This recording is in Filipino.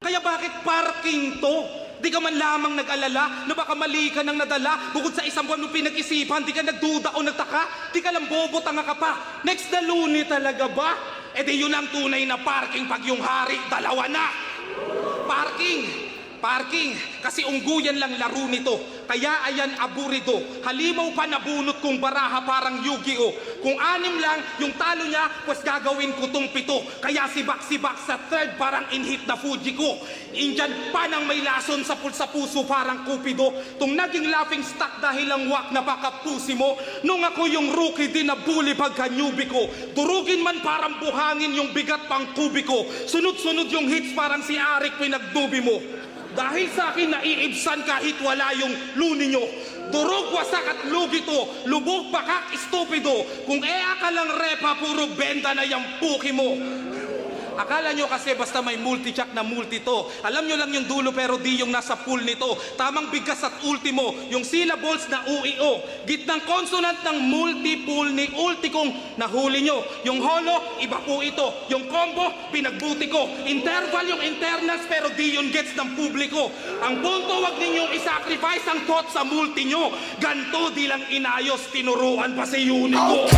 Kaya bakit parking to? Di ka man lamang nag-alala na baka mali ka nang nadala. Bukod sa isang buwan mo pinag-isipan, di ka nagduda o nagtaka. Di ka lang bobo, tanga ka pa. Next na Luni talaga ba? E di yun ang tunay na parking pag yung hari, dalawa na. Parking! Parking! Kasi ungguyan lang laro nito. Kaya ayan aburido. Halimaw pa nabunot kong baraha parang Yu-Gi-Oh! Kung 6 lang yung talo niya, pues gagawin ko tong 7. Kaya sibak-sibak sa third parang inhit na Fuji ko. Indian pa nang may lason sa puso parang Cupido. Tung naging laughing stock dahil ang wak na pakapusi mo. Nung ako yung rookie din na bully pagka newbie ko. Durugin man parang buhangin yung bigat pang kubiko. Sunod-sunod yung hits parang si Arik pinagdubi mo. Dahil sa akin naiibsan kahit wala yung Luni nyo. Durog, wasak at lugi to. Lubog, bakak, estupido. Kung ka lang repa, puro benda na yung puki mo. Akala nyo kasi basta may multi-chuck na multi to. Alam nyo lang yung dulo pero di yung nasa pool nito. Tamang bigas at ultimo, yung syllables na UIO. Gitnang consonant ng multi-pool ni ulti kong nahuli nyo. Yung holo, iba po ito. Yung combo, pinagbuti ko. Interval yung internals pero di yun gets ng publiko. Ang punto, wag ninyong isacrifice ang thought sa multi nyo. Ganto di lang inayos, tinuruan pa si Unico.